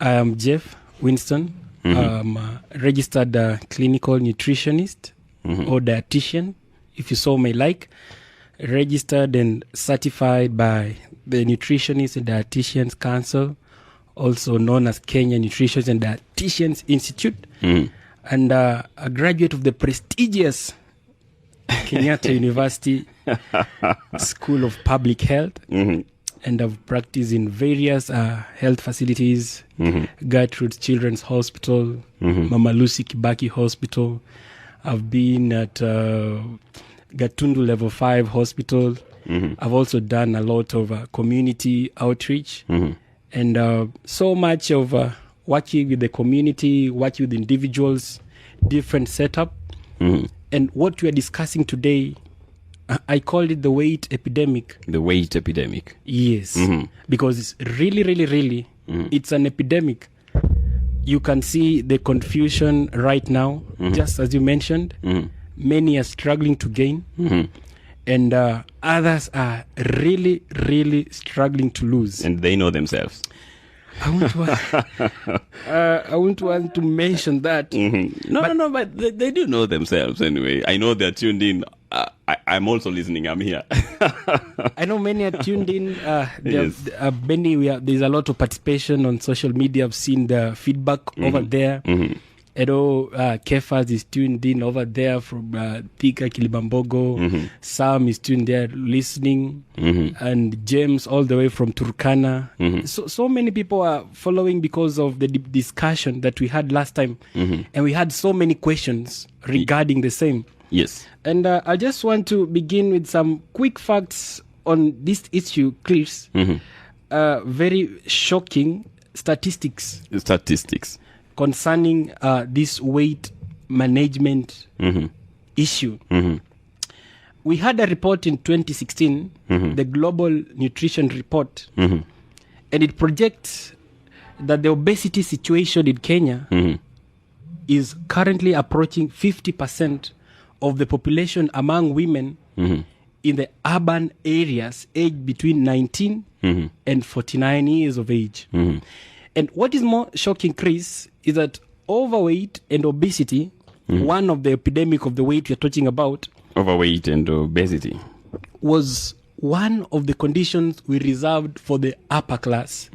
I am Jeff Winston. I'm a registered clinical nutritionist or dietitian, if you so may like. Registered and certified by the Nutritionists and Dietitians Council, also known as Kenya Nutritionists and Dietitians Institute, and a graduate of the prestigious Kenyatta University School of Public Health, and I've practiced in various health facilities, Gertrude Children's Hospital, Mama Lucy Kibaki Hospital. I've been at Gatundu Level 5 Hospital. I've also done a lot of community outreach, and so much of working with the community, working with individuals, different setup. And what we are discussing today, I call it the weight epidemic. The weight epidemic. Yes, because it's really, it's an epidemic. You can see the confusion right now, just as you mentioned. Many are struggling to gain, and others are really struggling to lose. And they know themselves. I won't want to mention that. No, but they do know themselves anyway. I know they're tuned in. I'm also listening. I'm here. I know many are tuned in. Yes. There's a lot of participation on social media. I've seen the feedback over there. I know Kefas is tuned in over there from Thika, Kilibambogo. Sam is tuned there listening. And James all the way from Turkana. So many people are following because of the discussion that we had last time. And we had so many questions regarding the same. Yes. And I just want to begin with some quick facts on this issue, Chris. Very shocking statistics concerning this weight management issue. We had a report in 2016, the Global Nutrition Report, and it projects that the obesity situation in Kenya is currently approaching 50% of the population among women in the urban areas aged between 19 and 49 years of age. And what is more shocking, Chris, is that overweight and obesity, one of the epidemic of the weight we're talking about, overweight and obesity, was one of the conditions we reserved for the upper class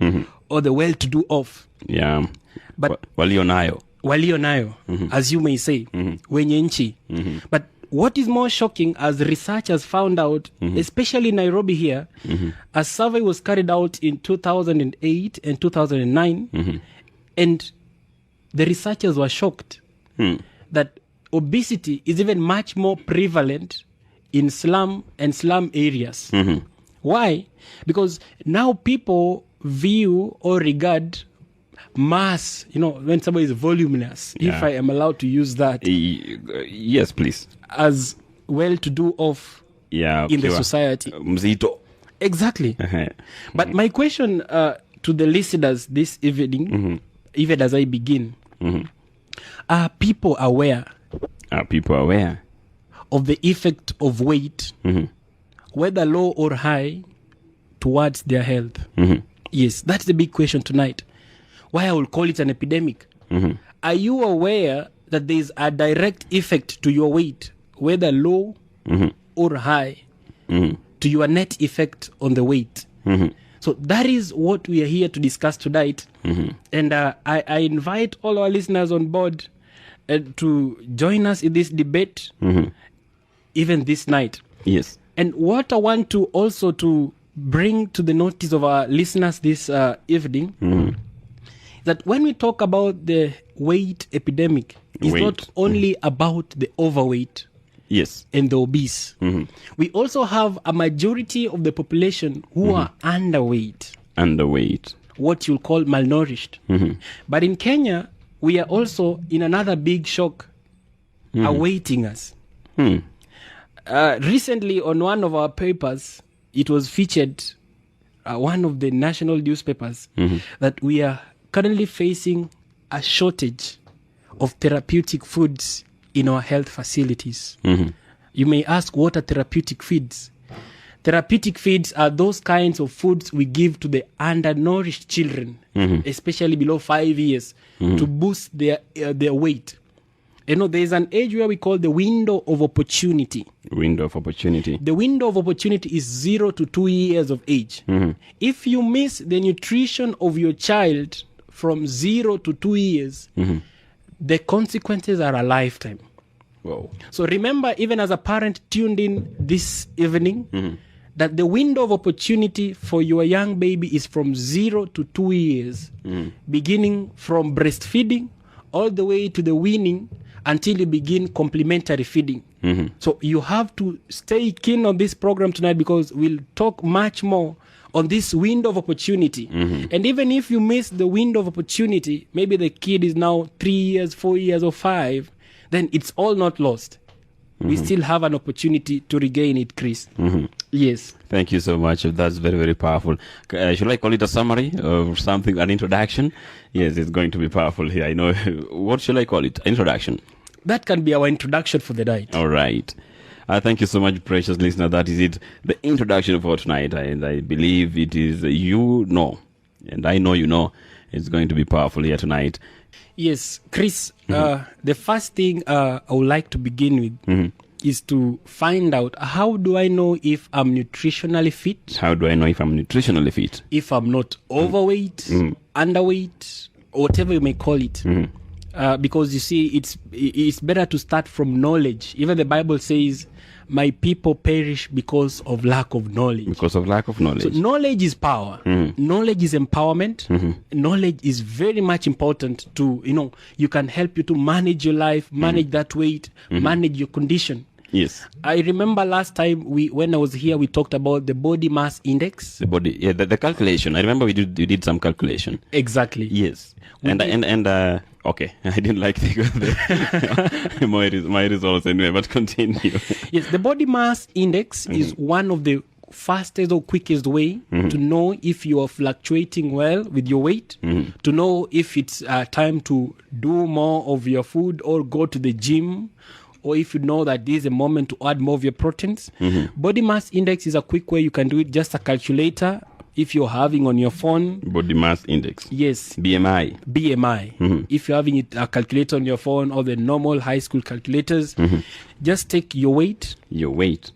or the well-to-do off. Yeah. But walionayo, as you may say, wenye nchi. But what is more shocking, as researchers found out, especially in Nairobi here, a survey was carried out in 2008 and 2009, and the researchers were shocked that obesity is even much more prevalent in slum and slum areas. Why? Because now people view or regard mass, when somebody is voluminous, if I am allowed to use that. Yes, please. As well-to-do off in the society. Mzito. Exactly. But my question to the listeners this evening, even as I begin, are people aware? Of the effect of weight, whether low or high, towards their health? Yes, that's the big question tonight. Why I will call it an epidemic. Are you aware that there is a direct effect to your weight, whether low or high, to your net effect on the weight? So that is what we are here to discuss tonight. And I invite all our listeners on board to join us in this debate, even this night. Yes. And what I want to also to bring to the notice of our listeners this evening, that when we talk about the weight epidemic, it's not only about the overweight and the obese. We also have a majority of the population who are underweight, what you'll call malnourished. But in Kenya, we are also in another big shock awaiting us. Recently, on one of our papers, it was featured, one of the national newspapers, that we are currently facing a shortage of therapeutic foods in our health facilities. You may ask, what are therapeutic foods? Therapeutic feeds are those kinds of foods we give to the undernourished children, especially below 5 years, to boost their weight. You know, there's an age where we call the window of opportunity. Window of opportunity. The window of opportunity is 0 to 2 years of age. If you miss the nutrition of your child from 0 to 2 years, the consequences are a lifetime. Whoa. So remember, even as a parent tuned in this evening, that the window of opportunity for your young baby is from 0 to 2 years, beginning from breastfeeding all the way to the weaning until you begin complementary feeding. So you have to stay keen on this program tonight, because we'll talk much more on this window of opportunity. And even if you miss the window of opportunity, maybe the kid is now 3 years, 4 years, or 5, then it's all not lost. We still have an opportunity to regain it, Chris. Yes. Thank you so much. That's very, very powerful. Should I call it a summary or something, an introduction? Yes, it's going to be powerful here. I know. What should I call it? Introduction. That can be our introduction for the night. All right. Thank you so much, precious listener. That is it. The introduction for tonight. And I believe it is and I know you know, it's going to be powerful here tonight. Yes, Chris, the first thing I would like to begin with is to find out, how do I know if I'm nutritionally fit? How do I know if I'm nutritionally fit? If I'm not overweight, underweight, or whatever you may call it. Because you see, it's better to start from knowledge. Even the Bible says, my people perish because of lack of knowledge. Because of lack of knowledge. So knowledge is power. Knowledge is empowerment. Knowledge is very much important to, you can help you to manage your life, manage that weight, manage your condition. Yes. I remember last time when I was here, we talked about the body mass index. The calculation. I remember you did some calculation. Exactly. Yes. Okay, I didn't like my results anyway, but continue. Yes, the body mass index is one of the fastest or quickest way to know if you are fluctuating well with your weight, to know if it's time to do more of your food or go to the gym, or if you know that this is a moment to add more of your proteins. Body mass index is a quick way you can do it, just a calculator. If you're having on your phone, body mass index. Yes. BMI. If you're having a calculator on your phone, or the normal high school calculators, just take your weight. Your weight.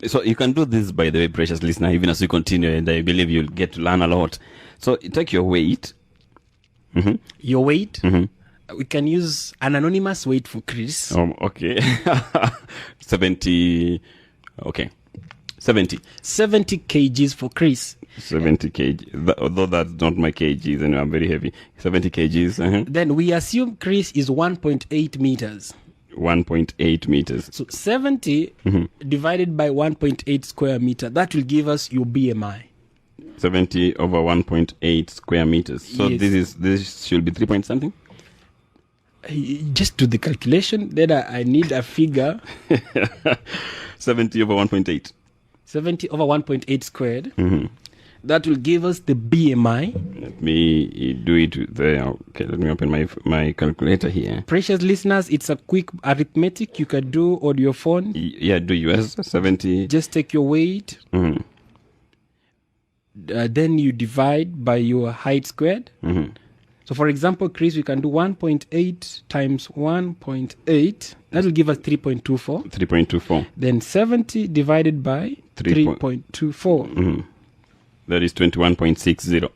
So you can do this, by the way, precious listener, even as we continue, and I believe you'll get to learn a lot. So take your weight. Your weight. We can use an anonymous weight for Chris. Okay. 70. Okay. 70 kgs for Chris. 70 kg. Although that's not my kgs, and I'm very heavy. 70 kgs. Then we assume Chris is 1.8 meters. 1.8 meters. So 70 divided by 1.8 square meter, that will give us your BMI. 70 over 1.8 square meters. So Yes. this should be 3 point something? Just do the calculation. Then I need a figure. 70 over 1.8. 70 over 1.8 squared. That will give us the BMI. Let me do it there. Okay, let me open my calculator here. Precious listeners, it's a quick arithmetic you can do on your phone. Yeah, do US 70. Just take your weight. Then you divide by your height squared. So for example, Chris, we can do 1.8 times 1.8. That will give us 3.24. 3.24. Then 70 divided by 3.24. That is 21.60.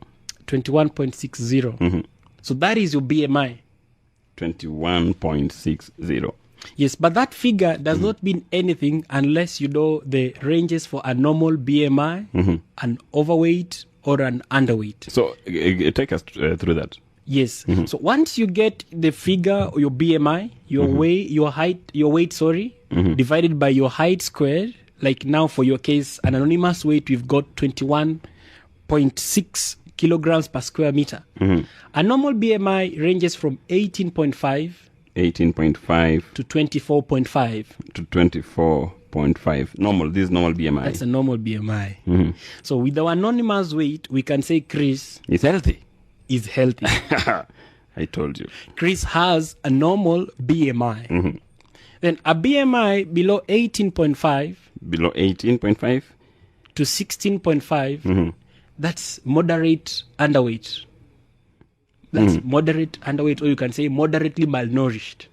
21.60. So that is your BMI. 21.60. Yes, but that figure does not mean anything unless you know the ranges for a normal BMI, an overweight, or an underweight. So take us through that. Yes. So once you get the figure, your BMI, your weight, divided by your height squared, like now for your case, an anonymous weight, we've got 21.6 kilograms per square meter. A normal BMI ranges from 18.5 to 24.5. To 24.5. Normal. This is normal BMI. That's a normal BMI. So with our anonymous weight, we can say Chris is healthy. Is healthy. I told you. Chris has a normal BMI. Then a BMI below 18.5. Below 18.5. to 16.5, that's moderate underweight. That's moderate underweight, or you can say moderately malnourished.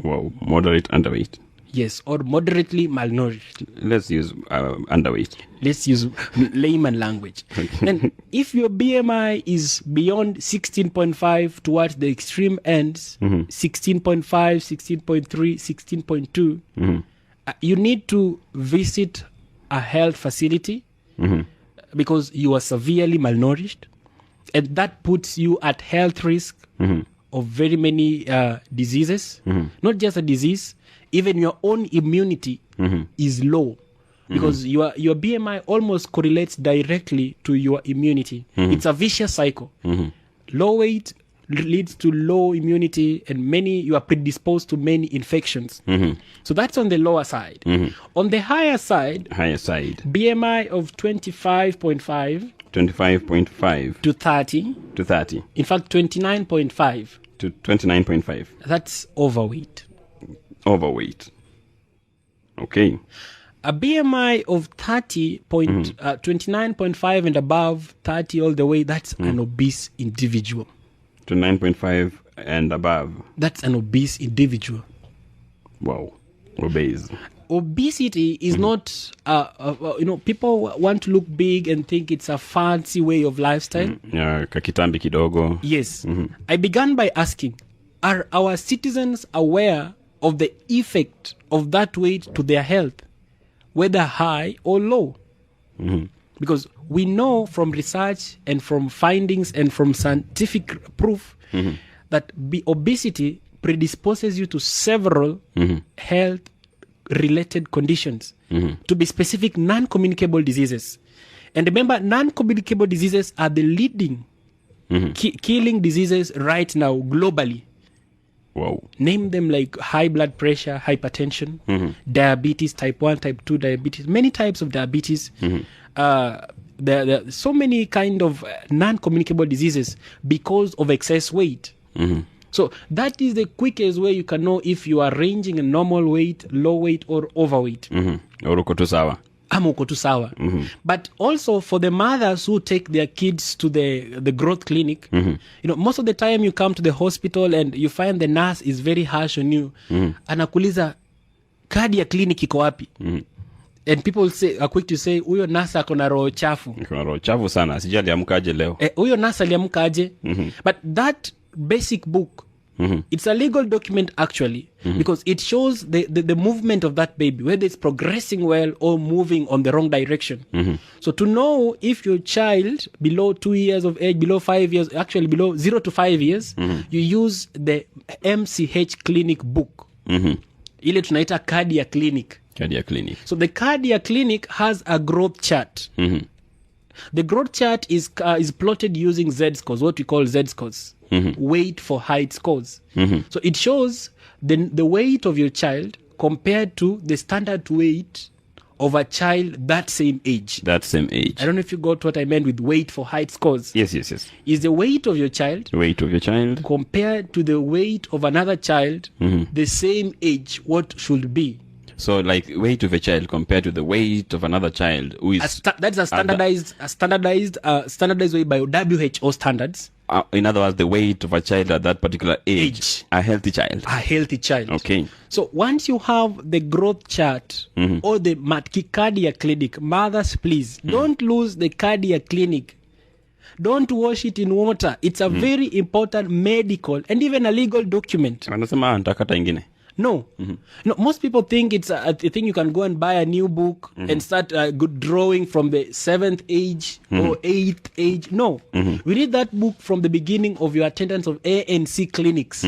Wow, moderate underweight. Yes, or moderately malnourished. Let's use underweight. Let's use layman language. Then if your BMI is beyond 16.5 towards the extreme ends, 16.5, 16.3, 16.2, you need to visit a health facility because you are severely malnourished. And that puts you at health risk of very many diseases. Not just a disease, even your own immunity is low because your BMI almost correlates directly to your immunity. It's a vicious cycle. Low weight leads to low immunity, and you are predisposed to many infections. So that's on the lower side. On the higher side, BMI of 25.5 to 30. In fact, 29.5 to 29.5. That's overweight. Okay. A BMI of 29.5 and above, 30 all the way, that's an obese individual. 29.5 and above. That's an obese individual. Wow. Obese. Obesity is not, people want to look big and think it's a fancy way of lifestyle. Kakitambi kidogo. Yes. I began by asking, are our citizens aware of the effect of that weight to their health, whether high or low? Because we know from research and from findings and from scientific proof that obesity predisposes you to several health-related conditions. To be specific, non-communicable diseases. And remember, non-communicable diseases are the leading killing diseases right now globally. Wow. Name them like high blood pressure, hypertension, diabetes, type 1, type 2 diabetes, many types of diabetes. There are so many kind of non-communicable diseases because of excess weight. So that is the quickest way you can know if you are ranging in normal weight, low weight, or overweight. Or uko tu sawa. Uko tu sawa. But also for the mothers who take their kids to the growth clinic, most of the time you come to the hospital and you find the nurse is very harsh on you. Anakuliza, kadi ya clinic iko wapi? And people are quick to say, huyo nurse ako na roho chafu. Kuna roho chafu sana, sijui aliamka aje leo. Huyo nurse aliamka aje. But that basic book, it's a legal document actually, because it shows the movement of that baby, whether it's progressing well or moving on the wrong direction. So to know if your child below 2 years of age, below 5 years, actually below 0 to 5 years, you use the MCH clinic book. Ile tunaita kadi ya clinic. So the kadi ya clinic has a growth chart. The growth chart is plotted using Z-scores, what we call Z-scores. Weight for height scores. So it shows the weight of your child compared to the standard weight of a child that same age. I don't know if you got what I meant with weight for height scores. Yes. Is the weight of your child compared to the weight of another child the same age, what should be? So, like, weight of a child compared to the weight of another child who is... that's a standardized way by WHO standards. In other words, the weight of a child at that particular age. A healthy child. Okay. So once you have the growth chart or the cardiac clinic, mothers, please don't lose the cardiac clinic. Don't wash it in water. It's a very important medical and even a legal document. Anasema antakata ingine. No. No, most people think it's a thing you can go and buy a new book and start drawing from the 7th age or 8th age. No. We read that book from the beginning of your attendance of ANC clinics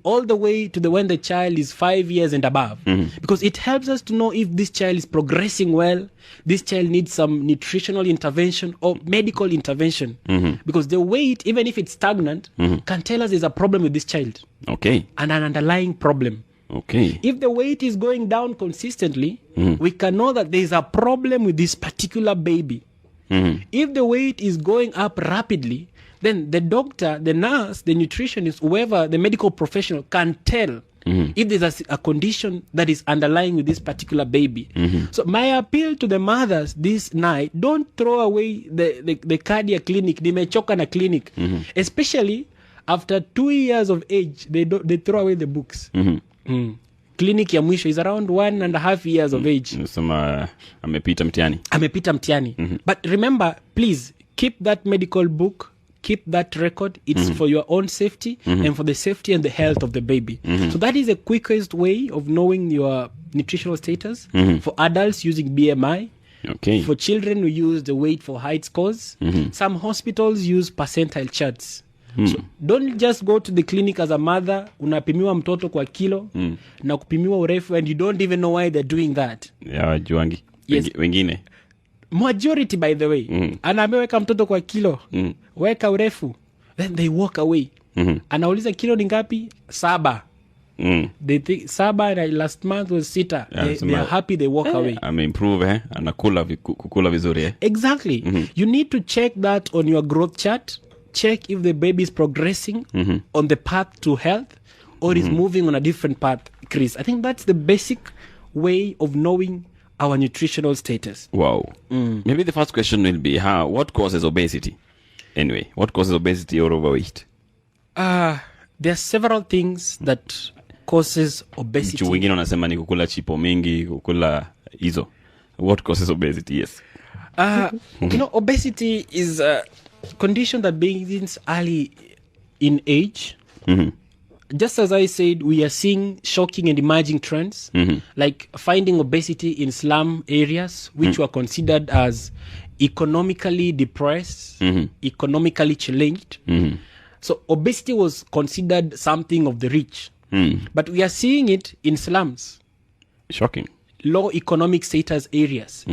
all the way to when the child is 5 years and above. Because it helps us to know if this child is progressing well, this child needs some nutritional intervention or medical intervention. Because the weight, even if it's stagnant, can tell us there's a problem with this child. Okay. And an underlying problem. Okay. If the weight is going down consistently, we can know that there is a problem with this particular baby. If the weight is going up rapidly, then the doctor, the nurse, the nutritionist, whoever, the medical professional can tell if there's a condition that is underlying with this particular baby. So my appeal to the mothers this night, don't throw away the cardiac clinic, nimechoka na clinic, especially after 2 years of age. They throw away the books. Clinic ya mwisho is around 1.5 years of age. Nasema amepita mtihani. But remember, please keep that medical book, keep that record. It's for your own safety and for the safety and the health of the baby. So that is the quickest way of knowing your nutritional status. For adults, using BMI. Okay. For children, we use the weight for height scores. Some hospitals use percentile charts. So don't just go to the clinic as a mother, unapimiwa mtoto kwa kilo na kupimiwa urefu, and you don't even know why they're doing that. Ya juangi. Yes. Wengine. Majority, by the way, anaameweka mtoto kwa kilo, weka urefu, then they walk away. Anauliza kilo ni ngapi? 7. They think 7 and last month was 6. They are happy, they walk away. Ameimprove, anakula kukula vizuri. Exactly. You need to check that on your growth chart. Check if the baby is progressing on the path to health or is moving on a different path, Chris. I think that's the basic way of knowing our nutritional status. Wow. Maybe the first question will be, what causes obesity? Anyway, what causes obesity or overweight? There are several things that causes obesity. Wengine wanasema ni kukula chipo mingi, kukula hizo. What causes obesity? Yes. Obesity is a condition that begins early in age. Just as I said, we are seeing shocking and emerging trends, like finding obesity in slum areas, which were considered as economically depressed, economically challenged. So obesity was considered something of the rich. But we are seeing it in slums. Shocking. Low economic status areas.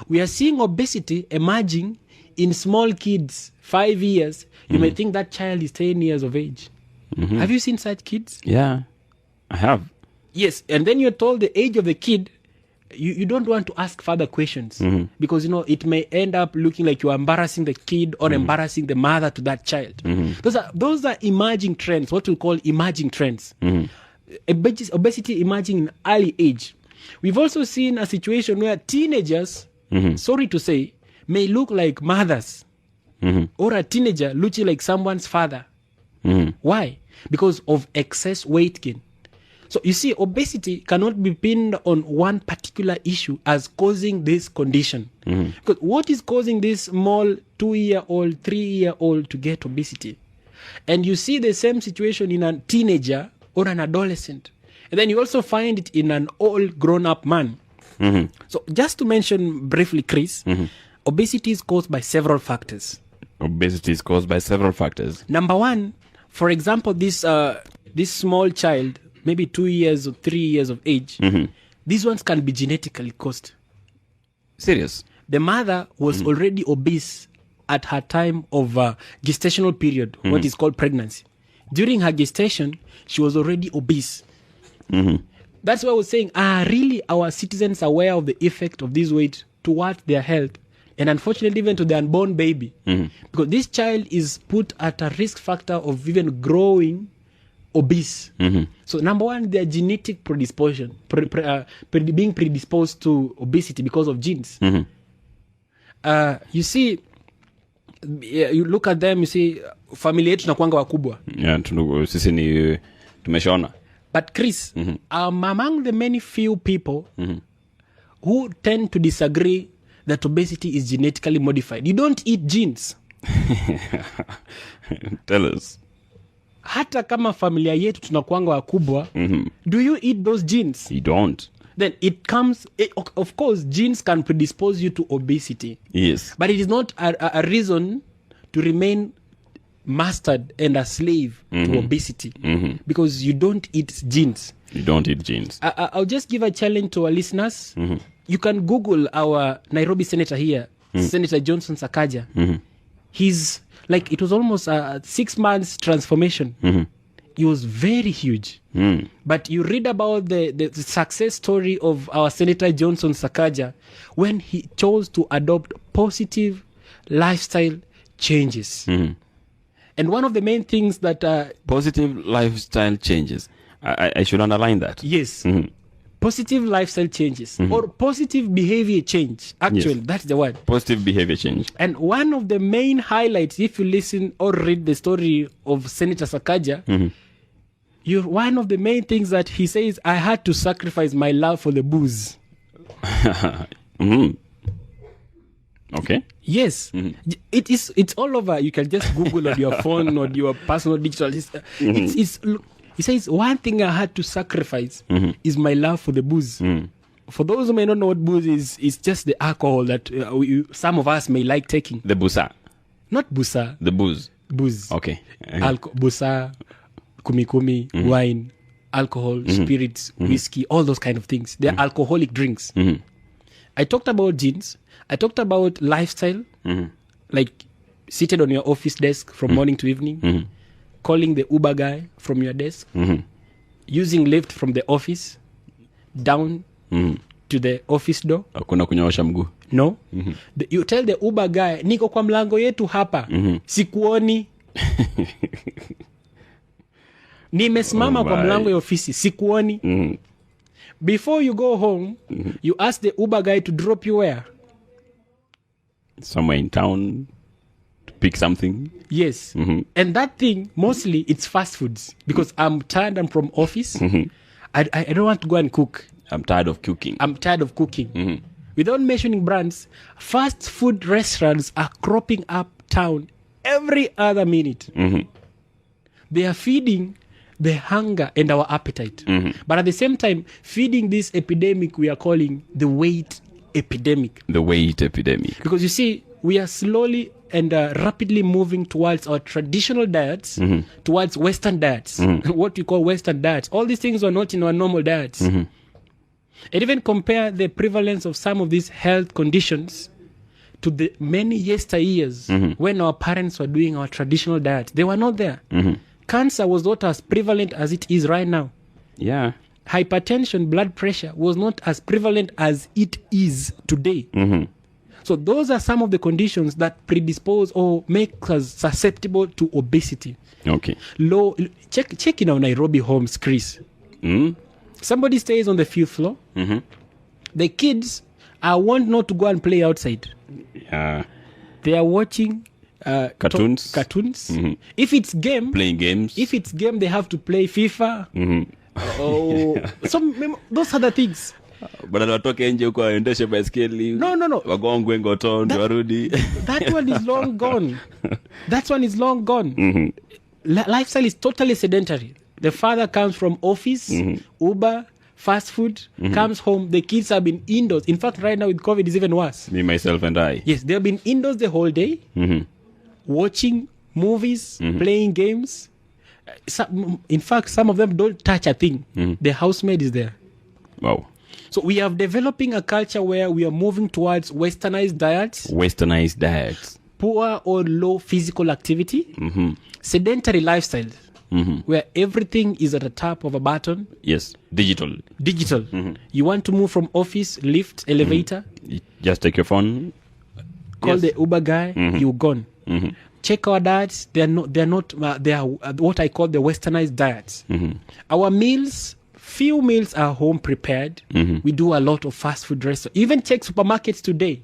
We are seeing obesity emerging in small kids, 5 years. You may think that child is 10 years of age. Have you seen such kids? Yeah, I have. Yes, and then you're told the age of the kid. You don't want to ask further questions because, it may end up looking like you're embarrassing the kid or embarrassing the mother to that child. Those are emerging trends, what we call emerging trends. Obesity emerging in early age. We've also seen a situation where teenagers, sorry to say, may look like mothers, or a teenager looking like someone's father. Why? Because of excess weight gain. So you see, obesity cannot be pinned on one particular issue as causing this condition. Because what is causing this small 2-year-old, 3-year-old to get obesity? And you see the same situation in a teenager or an adolescent. And then you also find it in an old grown-up man. So just to mention briefly, Chris, obesity is caused by several factors. Obesity is caused by several factors. Number one, for example, this small child, maybe 2 years or 3 years of age, these ones can be genetically caused. Serious? The mother was already obese at her time of gestational period, what is called pregnancy. During her gestation, she was already obese. That's why I was saying, really our citizens aware of the effect of this weight towards their health, and unfortunately even to the unborn baby, because this child is put at a risk factor of even growing obese. So number one, their genetic predisposition, being predisposed to obesity because of genes. You see, you look at them, you see, familia yetu tunakuanga wakubwa. Yeah, sisi ni tumeshona. But Chris, among the many few people who tend to disagree that obesity is genetically modified, you don't eat genes. Tell us. Hata kama familia yetu tunakuanga wakubwa, do you eat those genes? You don't. Then it comes, of course, genes can predispose you to obesity. Yes. But it is not a reason to remain mastered and a slave to obesity, because you don't eat genes. You don't eat genes. I'll just give a challenge to our listeners. You can Google our Nairobi senator here, Senator Johnson Sakaja. He's like, it was almost a 6 months transformation. He was very huge. But you read about the success story of our Senator Johnson Sakaja when he chose to adopt positive lifestyle changes. And one of the main things that... positive lifestyle changes. I should underline that. Yes. Positive lifestyle changes or positive behavior change. Actually, that's the word. Positive behavior change. And one of the main highlights, if you listen or read the story of Senator Sakaja, one of the main things that he says, I had to sacrifice my love for the booze. Okay. Yes. It's all over. You can just Google on your phone or your personal digital. He says, one thing I had to sacrifice is my love for the booze. For those who may not know what booze is, it's just the alcohol that some of us may like taking. The busa. Not busa. The booze. Booze. Okay. Busa, kumi, wine, alcohol, spirits, whiskey, all those kind of things. They're alcoholic drinks. I talked about gins. I talked about lifestyle, like seated on your office desk from morning to evening, calling the Uber guy from your desk, using lift from the office down to the office door. Hakuna kunyoosha mguu. No. You tell the Uber guy, niko kwa mlango yetu hapa, sikuoni. Nimesimama kwa mlango ya ofisi, sikuoni. Before you go home, you ask the Uber guy to drop you where? Somewhere in town to pick something. Yes. And that thing, mostly, it's fast foods. Because I'm tired, I'm from office. I don't want to go and cook. I'm tired of cooking. Without mentioning brands, fast food restaurants are cropping up town every other minute. They are feeding the hunger and our appetite. But at the same time, feeding this epidemic we are calling the weight epidemic. The weight epidemic. Because you see, we are slowly and rapidly moving towards our traditional diets, towards Western diets, what we call Western diets. All these things are not in our normal diets. And even compare the prevalence of some of these health conditions to the many yesteryears when our parents were doing our traditional diet. They were not there. Cancer was not as prevalent as it is right now. Yeah. Hypertension, blood pressure was not as prevalent as it is today. So those are some of the conditions that predispose or make us susceptible to obesity. Okay. Check in our Nairobi homes, Chris. Somebody stays on the 5th floor. The kids are want not to go and play outside. Yeah. They are watching cartoons. If it's game, playing games. If it's game, they have to play FIFA. Those are the things. But watoke nje huko waendeshe baiskeli. No. Wagongwe ngoto ndio warudi. That one is long gone. That one is long gone. Lifestyle is totally sedentary. The father comes from office, Uber, fast food, comes home. The kids have been indoors. In fact, right now with COVID, it's even worse. Me, myself, and I. Yes, they've been indoors the whole day, watching movies, playing games. In fact, some of them don't touch a thing. The housemaid is there. Wow. So we are developing a culture where we are moving towards westernized diets. Poor or low physical activity. Sedentary lifestyle. Where everything is at the tap of a button. Yes, digital. You want to move from office, lift, elevator. You just take your phone. Call the Uber guy. You're gone. Check our diets. They are what I call the westernized diets. Our meals, few meals are home prepared. We do a lot of fast food restaurants. Even check supermarkets today.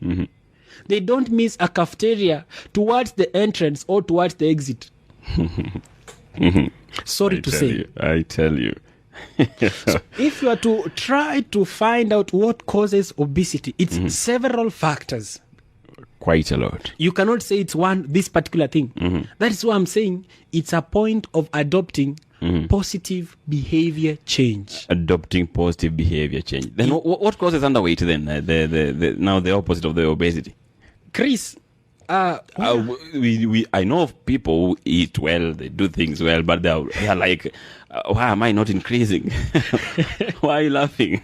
They don't miss a cafeteria towards the entrance or towards the exit. Sorry to say. I tell you. So if you are to try to find out what causes obesity, it's several factors. Quite a lot. You cannot say it's this particular thing. That is why I'm saying it's a point of adopting positive behavior change. Adopting positive behavior change. Then what causes underweight then? Now the opposite of the obesity. Chris, I know of people who eat well, they do things well, but they're like, why am I not increasing? Why are you laughing?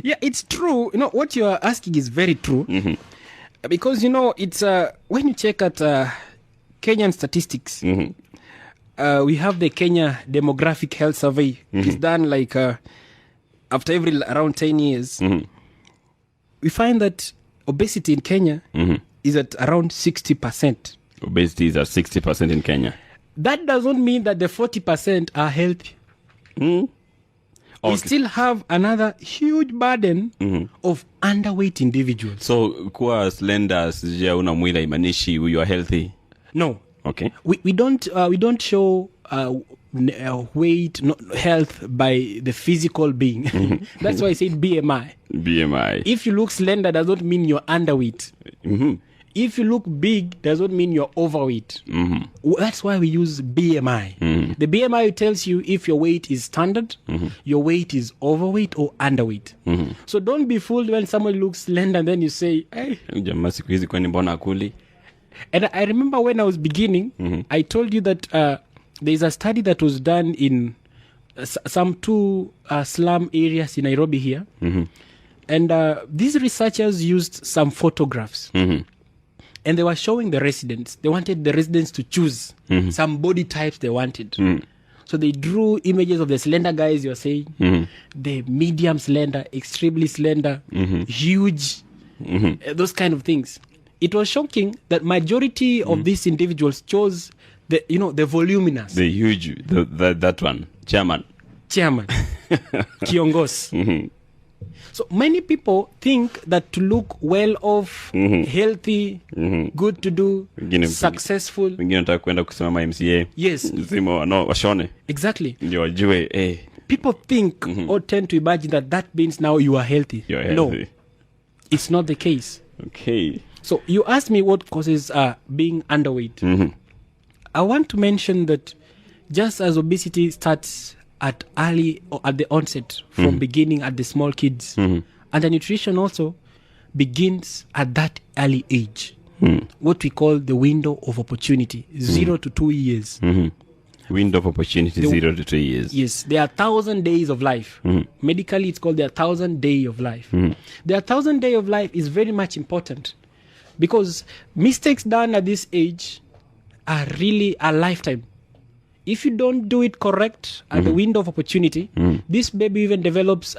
Yeah, it's true. What you are asking is very true. Because, it's when you check at Kenyan statistics, we have the Kenya Demographic Health Survey. It's done like after around 10 years. We find that obesity in Kenya is at around 60%. Obesity is at 60% in Kenya. that doesn't mean that the 40% are healthy. We still have another huge burden of underweight individuals. So kuwa slender sije una mwili imanishi you are healthy. No. Okay. We don't show weight, health by the physical being. That's why I said BMI. BMI. If you look slender, does not mean you're underweight. If you look big, does not mean you're overweight. That's why we use BMI. The BMI tells you if your weight is standard, your weight is overweight or underweight. So don't be fooled when someone looks slender and then you say, hey. Jamaa siku hizi kwani mbona akuli? And I remember when I was beginning, I told you that there's a study that was done in some 2 slum areas in Nairobi here. And these researchers used some photographs. And they were showing the residents. They wanted the residents to choose some body types they wanted. So they drew images of the slender guys, you're saying, the medium slender, extremely slender, huge, those kind of things. It was shocking that majority of these individuals chose the voluminous. The huge, that one, chairman. Kiongozi. So many people think that to look well off, healthy, good to do, successful. Wengine nataka kwenda kusimama MCA. Yes. Zimo no washone. Exactly. Ndio wajue people think or tend to imagine that means now you are healthy. You're healthy. No. It's not the case. Okay. So you asked me what causes being underweight. I want to mention that just as obesity starts at early or at the onset from beginning at the small kids, undernutrition also begins at that early age. What we call the window of opportunity, 0 to 2 years. Window of opportunity, 0 to 2 years. Yes, there are 1,000 days of life. Medically, it's called the 1,000 day of life. The 1,000 day of life is very much important because mistakes done at this age are really a lifetime. If you don't do it correct at the window of opportunity, this baby even develops,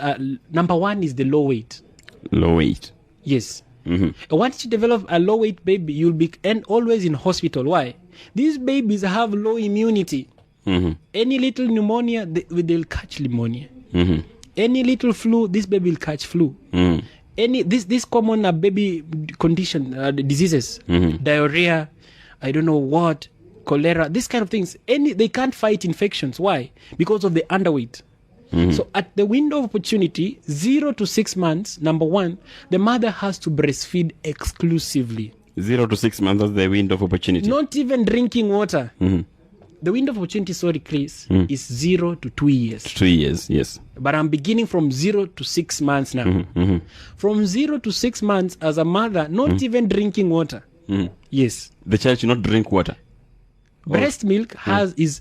number one is the low weight. Low weight. Yes. Once you develop a low weight baby, you'll be always in hospital. Why? These babies have low immunity. Any little pneumonia, they'll catch pneumonia. Any little flu, this baby will catch flu. This common baby condition, diseases, diarrhea, I don't know what, cholera, these kind of things, they can't fight infections. Why? Because of the underweight. So at the window of opportunity, 0 to 6 months, number one, the mother has to breastfeed exclusively. 0 to 6 months is the window of opportunity. Not even drinking water. The window of opportunity, sorry, Chris, is 0 to 2 years. 2 years, yes. But I'm beginning from 0 to 6 months now. From 0 to 6 months, as a mother, not even drinking water. Yes. The child should not drink water. Breast milk has is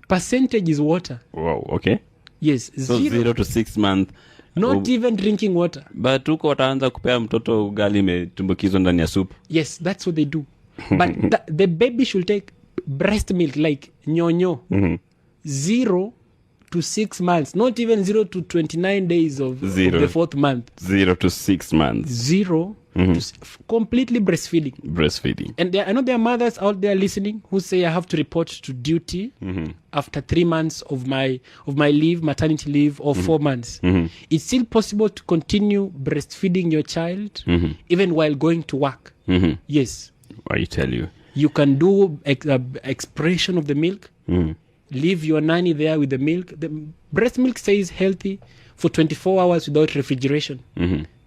percentage is water. Wow, okay. Yes. So 0 to 6 months. Not even drinking water. But huko wataanza kupea mtoto ugali imetumbukizwa ndani ya soup. Yes, that's what they do. But the baby should take breast milk like nyonyo. 0 to 6 months. Not even 0 to 29 days of the fourth month. 0 to 6 months. 0 to completely breastfeeding. Breastfeeding. And I know there are mothers out there listening who say I have to report to duty after 3 months of my leave, maternity leave, or 4 months. It's still possible to continue breastfeeding your child even while going to work. Yes. I tell you. You can do expression of the milk. Leave your nanny there with the milk. The breast milk stays healthy for 24 hours without refrigeration.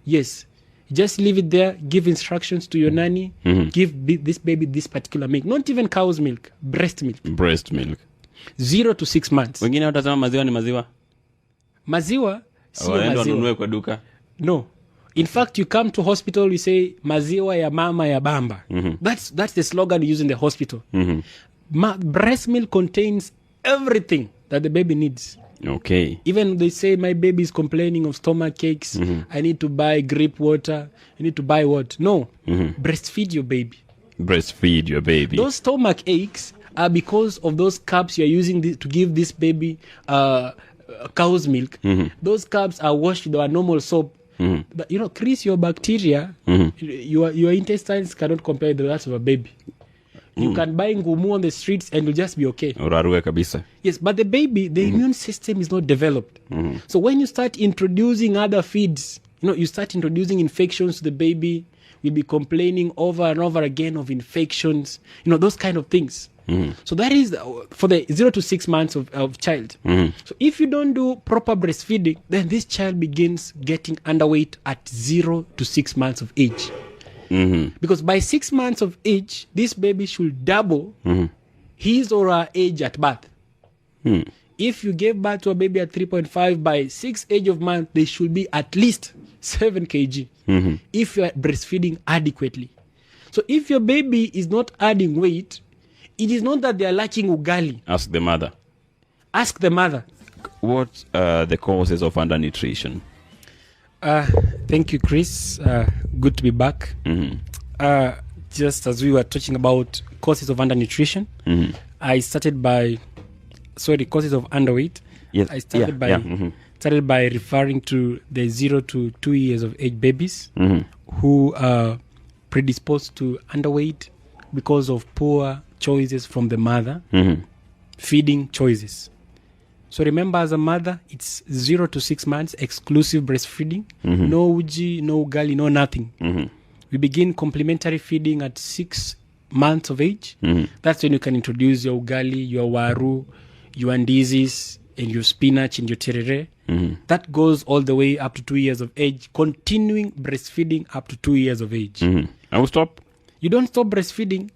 Yes. Just leave it there. Give instructions to your nanny. Give this baby this particular milk. Not even cow's milk. Breast milk. Breast milk. 0 to 6 months. Wengine watasema maziwa ni maziwa. Maziwa sio Waenda maziwa. wanunue kwa duka. No. In fact, you come to hospital, you say maziwa ya mama ya bamba. That's the slogan you use in the hospital. Breast milk contains everything that the baby needs. Okay. Even they say my baby is complaining of stomach aches. I need to buy grape water. I need to buy what? No. Breastfeed your baby. Breastfeed your baby. Those stomach aches are because of those cups you're using to give this baby cow's milk. Those cups are washed with our normal soap. But Chris, your bacteria, your intestines cannot compare with that of a baby. You can buy ngumu on the streets and you'll just be okay. Urarue kabisa. Yes, but the baby, the immune system is not developed. So when you start introducing other feeds, you start introducing infections to the baby, you'll be complaining over and over again of infections, those kind of things. So that is for the 0 to 6 months of child. So if you don't do proper breastfeeding, then this child begins getting underweight at 0 to 6 months of age. Because by 6 months of age, this baby should double his or her age at birth. If you gave birth to a baby at 3.5, by 6 age of month, they should be at least 7 kg if you are breastfeeding adequately. So if your baby is not adding weight, it is not that they are lacking ugali. Ask the mother. Ask the mother. What are the causes of undernutrition? Thank you, Chris. Good to be back. Just as we were talking about causes of undernutrition, I started by, causes of underweight. Yes. I started by referring to the 0 to 2 years of age babies who are predisposed to underweight because of poor choices from the mother, feeding choices. So remember, as a mother, it's 0 to 6 months exclusive breastfeeding, no uji, no ugali, no nothing. We begin complementary feeding at 6 months of age. That's when you can introduce your ugali, your waru, your ndizis, and your spinach and your terere. That goes all the way up to 2 years of age, continuing breastfeeding up to 2 years of age. I will stop. You don't stop breastfeeding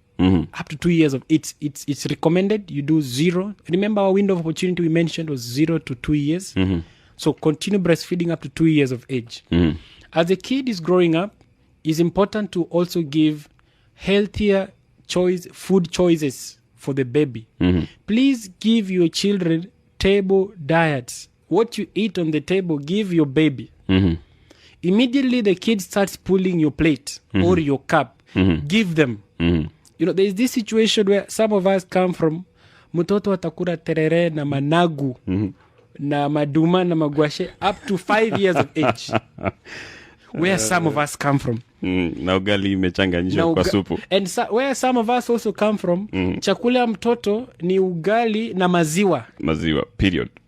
up to 2 years of it's recommended you do 0. Remember, our window of opportunity we mentioned was 0 to 2 years. So continue breastfeeding up to 2 years of age. As a kid is growing up, it's important to also give healthier food choices for the baby. Please give your children table diets. What you eat on the table, give your baby. Immediately the kid starts pulling your plate or your cup, give them. There's this situation where some of us come from, mtoto atakula terere na managu na maduma na magwashe up to 5 years of age. Where some of us come from. Na ugali imechanganyishwa kwa supu. And where some of us also come from, chakula ya mtoto ni ugali na maziwa. Maziwa,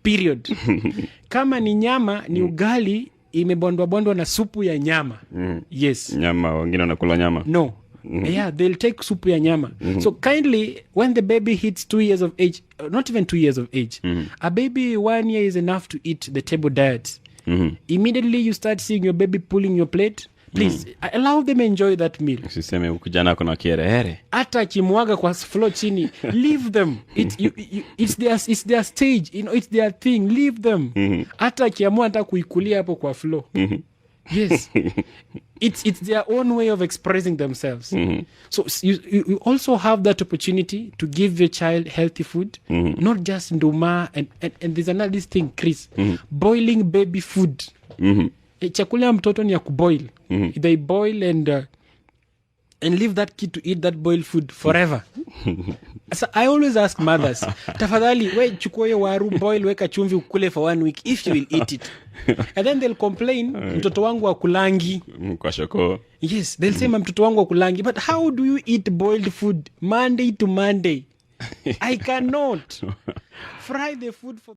period. Kama ni nyama, ni ugali imebondwa na supu ya nyama. Yes. Nyama, wengine wanakula nyama. No. Yeah, they'll take supu ya nyama. So kindly, when the baby hits 2 years of age, not even 2 years of age, a baby 1 year is enough to eat the table diet. Immediately you start seeing your baby pulling your plate, please allow them enjoy that meal. Usiseme ukijana kuna kiherehere. Hata kimwaga kwa floor chini, leave them. It's their stage, it's their thing, leave them. Hata kiamua hata kuikulia hapo kwa floor. Yes. It's their own way of expressing themselves. So you also have that opportunity to give your child healthy food, not just nduma and there's another thing, Chris, boiling baby food. Chakula ya mtoto ni ya kuboil. They boil and leave that kid to eat that boiled food forever. So I always ask mothers, tafadhali we chukua hiyo waru, boil, weka chumvi, ukule for 1 week if you will eat it. And then they'll complain, mtoto wangu akulangi. Kwa shoko. Yes, they'll say mtoto wangu akulangi. But how do you eat boiled food Monday to Monday? I cannot. Fry the food for